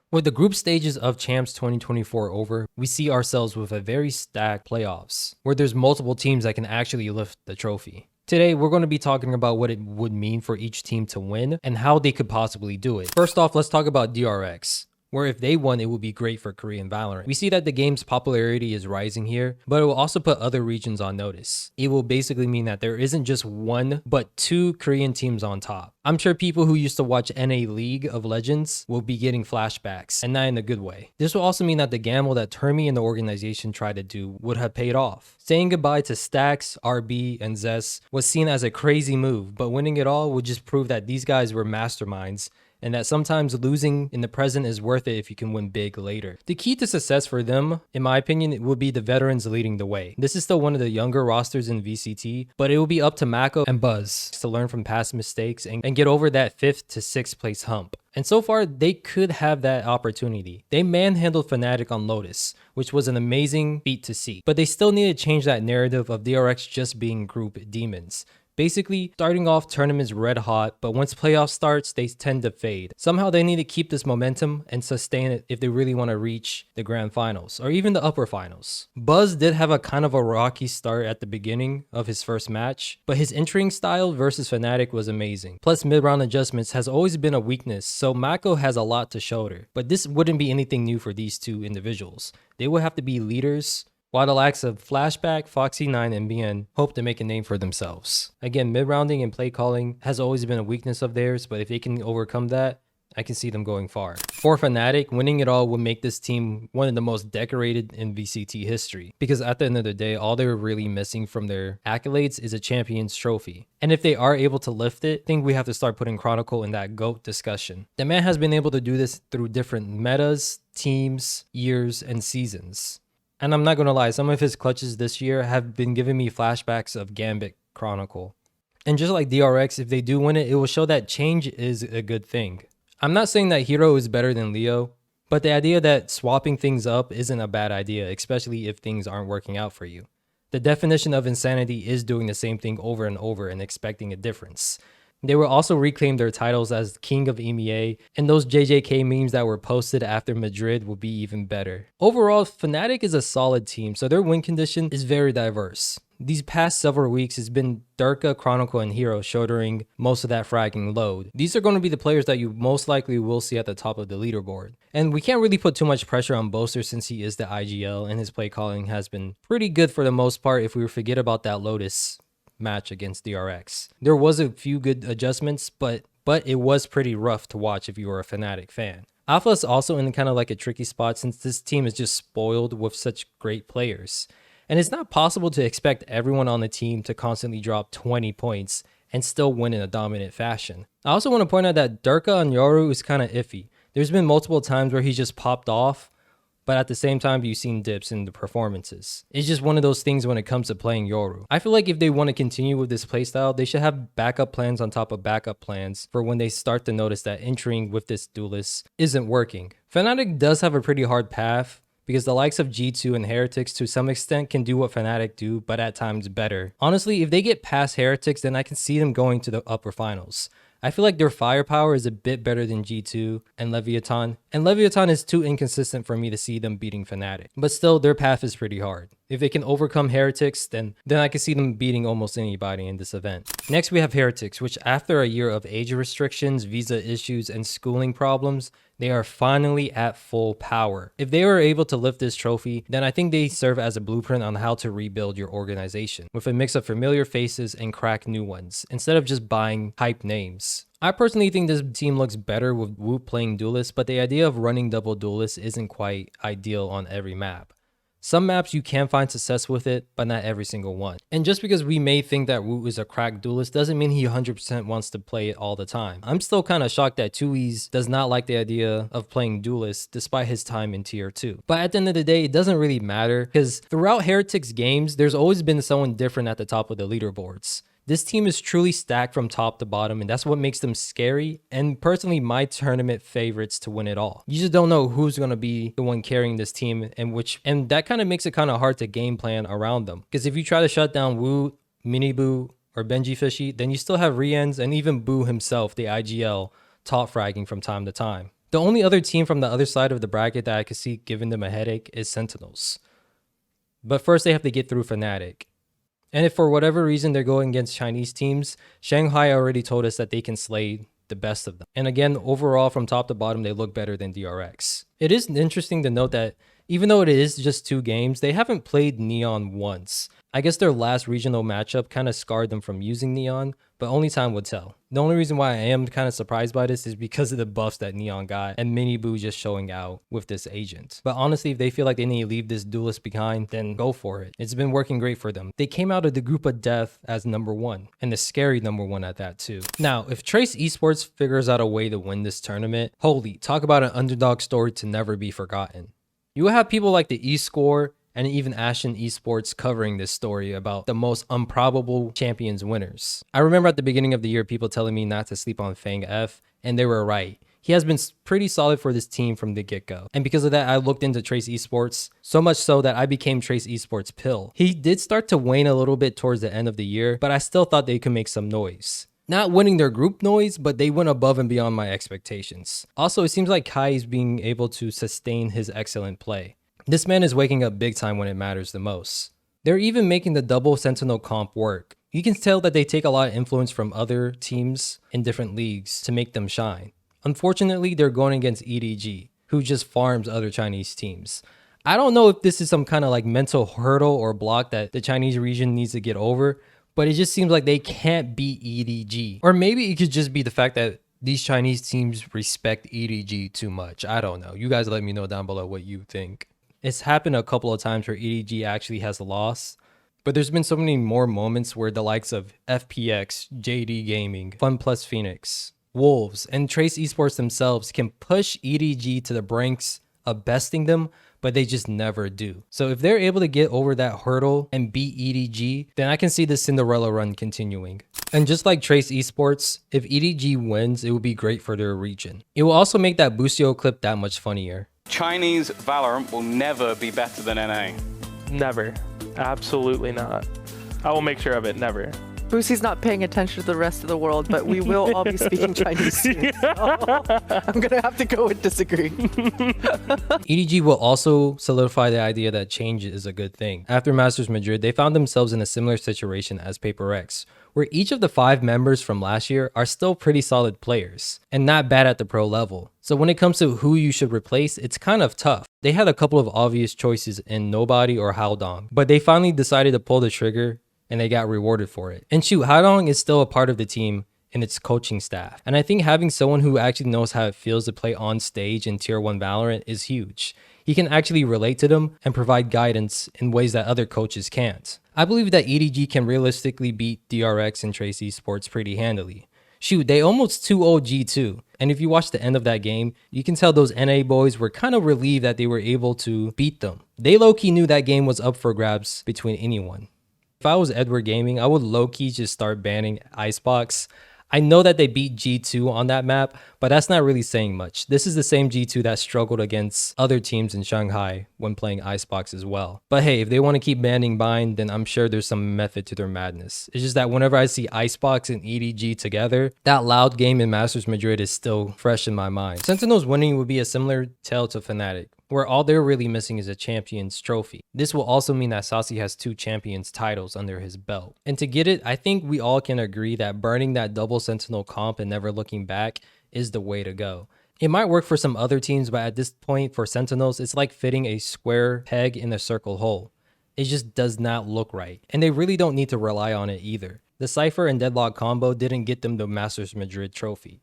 With the group stages of Champs 2024 over, we see ourselves with a very stacked playoffs, where there's multiple teams that can actually lift the trophy. Today, we're going to be talking about what it would mean for each team to win and how they could possibly do it. First off, let's talk about DRX, where if they won, it would be great for Korean Valorant. We see that the game's popularity is rising here, but it will also put other regions on notice. It will basically mean that there isn't just one, but two Korean teams on top. I'm sure people who used to watch NA League of Legends will be getting flashbacks, and not in a good way. This will also mean that the gamble that Termi and the organization tried to do would have paid off. Saying goodbye to Stax, RB, and Zess was seen as a crazy move, but winning it all would just prove that these guys were masterminds, and that sometimes losing in the present is worth it if you can win big later. The key to success for them, in my opinion, it would be the veterans leading the way. This is still one of the younger rosters in VCT, but it will be up to Mako and Buzz to learn from past mistakes and get over that 5th to 6th place hump. And so far, they could have that opportunity. They manhandled Fnatic on Lotus, which was an amazing feat to see, but they still need to change that narrative of DRX just being group demons. Basically, starting off tournaments red hot, but once playoff starts, they tend to fade. Somehow they need to keep this momentum and sustain it if they really want to reach the grand finals or even the upper finals. Buzz did have a kind of a rocky start at the beginning of his first match, but his entering style versus Fnatic was amazing. Plus, mid-round adjustments has always been a weakness, so Mako has a lot to shoulder. But this wouldn't be anything new for these two individuals. They would have to be leaders, while the likes of Flashback, Foxy9, and BN hope to make a name for themselves. Again, mid-rounding and play calling has always been a weakness of theirs, but if they can overcome that, I can see them going far. For Fnatic, winning it all would make this team one of the most decorated in VCT history, because at the end of the day, all they're really missing from their accolades is a Champions trophy. And if they are able to lift it, I think we have to start putting Chronicle in that GOAT discussion. The man has been able to do this through different metas, teams, years, and seasons. And I'm not going to lie, some of his clutches this year have been giving me flashbacks of Gambit Chronicle. And just like DRX, if they do win it, it will show that change is a good thing. I'm not saying that Hero is better than Leo, but the idea that swapping things up isn't a bad idea, especially if things aren't working out for you. The definition of insanity is doing the same thing over and over and expecting a difference. They will also reclaim their titles as King of EMEA, and those JJK memes that were posted after Madrid will be even better. Overall, Fnatic is a solid team, so their win condition is very diverse. These past several weeks, it's been Durka, Chronicle, and Hero shouldering most of that fragging load. These are going to be the players that you most likely will see at the top of the leaderboard. And we can't really put too much pressure on Boaster since he is the IGL, and his play calling has been pretty good for the most part if we forget about that Lotus match against DRX. There was a few good adjustments, but it was pretty rough to watch if you were a Fnatic fan. Alpha is also in kind of like a tricky spot since this team is just spoiled with such great players. And it's not possible to expect everyone on the team to constantly drop 20 points and still win in a dominant fashion. I also want to point out that Durka on Yoru is kind of iffy. There's been multiple times where he just popped off, but at the same time, you've seen dips in the performances. It's just one of those things when it comes to playing Yoru. I feel like if they want to continue with this playstyle, they should have backup plans on top of backup plans for when they start to notice that entering with this duelist isn't working. Fnatic does have a pretty hard path, because the likes of G2 and Heretics to some extent can do what Fnatic do, but at times better. Honestly, if they get past Heretics, then I can see them going to the upper finals. I feel like their firepower is a bit better than G2 and Leviathan, and Leviathan is too inconsistent for me to see them beating Fnatic. But still, their path is pretty hard. If they can overcome Heretics, then I can see them beating almost anybody in this event. Next, we have Heretics, which after a year of age restrictions, visa issues, and schooling problems, they are finally at full power. If they were able to lift this trophy, then I think they serve as a blueprint on how to rebuild your organization with a mix of familiar faces and crack new ones, instead of just buying hype names. I personally think this team looks better with Woot playing duelists, but the idea of running double duelists isn't quite ideal on every map. Some maps you can find success with it, but not every single one. And just because we may think that Woot is a cracked duelist doesn't mean he 100% wants to play it all the time. I'm still kind of shocked that 2E's does not like the idea of playing duelists despite his time in tier 2. But at the end of the day, it doesn't really matter, because throughout Heretics games, there's always been someone different at the top of the leaderboards. This team is truly stacked from top to bottom, and that's what makes them scary and personally my tournament favorites to win it all. You just don't know who's going to be the one carrying this team, and that kind of makes it kind of hard to game plan around them. Because if you try to shut down Woot, Miniboo, or Benji Fishy, then you still have Riens and even Boo himself, the IGL, top fragging from time to time. The only other team from the other side of the bracket that I could see giving them a headache is Sentinels. But first they have to get through Fnatic. And if for whatever reason they're going against Chinese teams, Shanghai already told us that they can slay the best of them. And again, overall from top to bottom, they look better than DRX. It is interesting to note that even though it is just 2 games, they haven't played Neon once. I guess their last regional matchup kind of scarred them from using Neon, but only time would tell. The only reason why I am kind of surprised by this is because of the buffs that Neon got and Mini Boo just showing out with this agent. But honestly, if they feel like they need to leave this duelist behind, then go for it. It's been working great for them. They came out of the group of death as #1, and the scary #1 at that too. Now, if Trace Esports figures out a way to win this tournament, holy, talk about an underdog story to never be forgotten. You will have people like the eScore and even Ashen Esports covering this story about the most improbable Champions winners. I remember at the beginning of the year, people telling me not to sleep on Fang F, and they were right. He has been pretty solid for this team from the get-go. And because of that, I looked into Trace Esports, so much so that I became Trace Esports Pill. He did start to wane a little bit towards the end of the year, but I still thought they could make some noise. Not winning their group noise, but they went above and beyond my expectations. Also, it seems like Kai is being able to sustain his excellent play. This man is waking up big time when it matters the most. They're even making the double Sentinel comp work. You can tell that they take a lot of influence from other teams in different leagues to make them shine. Unfortunately, they're going against EDG, who just farms other Chinese teams. I don't know if this is some kind of like mental hurdle or block that the Chinese region needs to get over, but it just seems like they can't beat EDG. Or maybe it could just be the fact that these Chinese teams respect EDG too much. I don't know. You guys let me know down below what you think. It's happened a couple of times where EDG actually has lost, but there's been so many more moments where the likes of FPX, JD Gaming, Fun Plus Phoenix, Wolves, and Trace Esports themselves can push EDG to the brinks of besting them, but they just never do. So if they're able to get over that hurdle and beat EDG, then I can see the Cinderella run continuing. And just like Trace Esports, if EDG wins, it would be great for their region. It will also make that Busio clip that much funnier. Chinese Valorant will never be better than NA. Never. Absolutely not. I will make sure of it. Never. Boosie's not paying attention to the rest of the world, but we will all be speaking Chinese soon. So I'm going to have to go and disagree. EDG will also solidify the idea that change is a good thing. After Masters Madrid, they found themselves in a similar situation as Paper X, where each of the 5 members from last year are still pretty solid players, and not bad at the pro level. So when it comes to who you should replace, it's kind of tough. They had a couple of obvious choices in Nobody or Haodong, but they finally decided to pull the trigger, and they got rewarded for it. And shoot, Haodong is still a part of the team and its coaching staff. And I think having someone who actually knows how it feels to play on stage in Tier 1 Valorant is huge. He can actually relate to them and provide guidance in ways that other coaches can't. I believe that EDG can realistically beat DRX and Trace Esports pretty handily. Shoot, they almost 2-0 G2. And if you watch the end of that game, you can tell those NA boys were kind of relieved that they were able to beat them. They low-key knew that game was up for grabs between anyone. If I was Edward Gaming, I would low-key just start banning Icebox. I know that they beat G2 on that map, but that's not really saying much. This is the same G2 that struggled against other teams in Shanghai when playing Icebox as well. But hey, if they want to keep banning Bind, then I'm sure there's some method to their madness. It's just that whenever I see Icebox and EDG together, that loud game in Masters Madrid is still fresh in my mind. Sentinels winning would be a similar tale to Fnatic, where all they're really missing is a Champions trophy. This will also mean that Sassy has 2 Champions titles under his belt. And to get it, I think we all can agree that burning that double Sentinel comp and never looking back is the way to go. It might work for some other teams, but at this point for Sentinels, it's like fitting a square peg in a circle hole. It just does not look right. And they really don't need to rely on it either. The Cypher and Deadlock combo didn't get them the Masters Madrid trophy.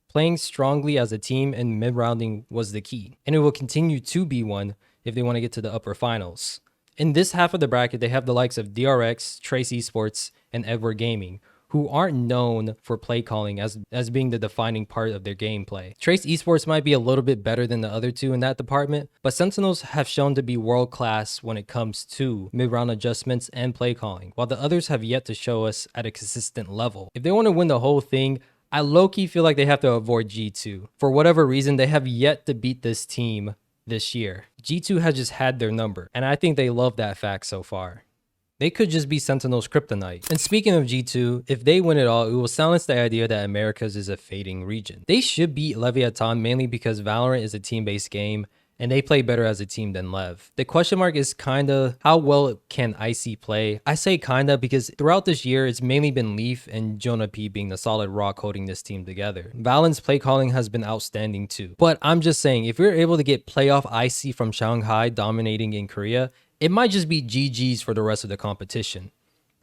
Playing strongly as a team and mid-rounding was the key, and it will continue to be one if they want to get to the upper finals. In this half of the bracket, they have the likes of DRX, Trace Esports, and Edward Gaming, who aren't known for play calling as being the defining part of their gameplay. Trace Esports might be a little bit better than the other 2 in that department, but Sentinels have shown to be world-class when it comes to mid-round adjustments and play calling, while the others have yet to show us at a consistent level. If they want to win the whole thing, I low-key feel like they have to avoid G2. For whatever reason, they have yet to beat this team this year. G2 has just had their number, and I think they love that fact so far. They could just be Sentinels kryptonite. And speaking of G2, if they win it all, it will silence the idea that Americas is a fading region. They should beat Leviathan mainly because Valorant is a team-based game and they play better as a team than Lev. The question mark is kinda how well can IC play? I say kinda because throughout this year, it's mainly been Leaf and Jonah P being the solid rock holding this team together. Valent's play calling has been outstanding too. But I'm just saying, if we're able to get playoff IC from Shanghai dominating in Korea, it might just be GG's for the rest of the competition.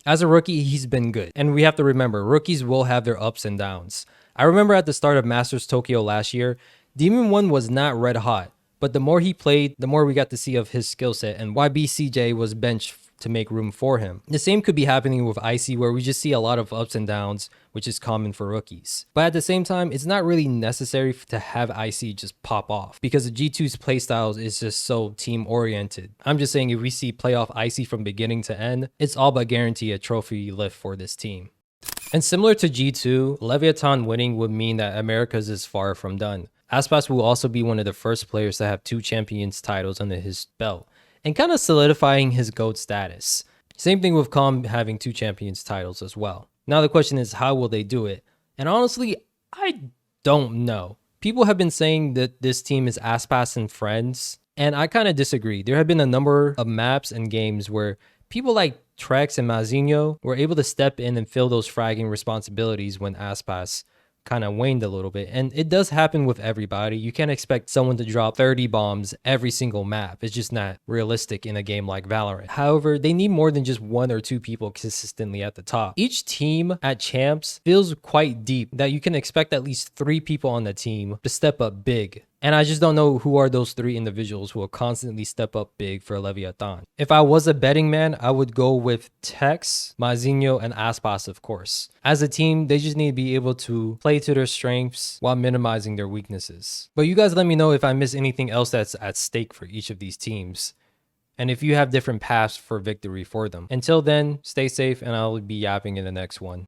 As a rookie, he's been good. And we have to remember, rookies will have their ups and downs. I remember at the start of Masters Tokyo last year, Demon 1 was not red hot. But the more he played, the more we got to see of his skill set and why BCJ was benched to make room for him. The same could be happening with IC where we just see a lot of ups and downs, which is common for rookies. But at the same time, it's not really necessary to have IC just pop off because the G2's playstyles is just so team oriented. I'm just saying if we see playoff IC from beginning to end, it's all but guarantee a trophy lift for this team. And similar to G2, Leviathan winning would mean that Americas is far from done. Aspas will also be one of the first players to have 2 Champions titles under his belt and kind of solidifying his GOAT status. Same thing with Calm having 2 Champions titles as well. Now the question is, how will they do it? And honestly, I don't know. People have been saying that this team is Aspas and friends, and I kind of disagree. There have been a number of maps and games where people like Trex and Mazinho were able to step in and fill those fragging responsibilities when Aspas kind of waned a little bit. And it does happen with everybody. You can't expect someone to drop 30 bombs every single map. It's just not realistic in a game like Valorant. However, they need more than just 1 or 2 people consistently at the top. Each team at Champs feels quite deep that you can expect at least 3 people on the team to step up big. And I just don't know who are those 3 individuals who will constantly step up big for Leviathan. If I was a betting man, I would go with Tex, Mazinho, and Aspas, of course. As a team, they just need to be able to play to their strengths while minimizing their weaknesses. But you guys let me know if I miss anything else that's at stake for each of these teams, and if you have different paths for victory for them. Until then, stay safe, and I'll be yapping in the next one.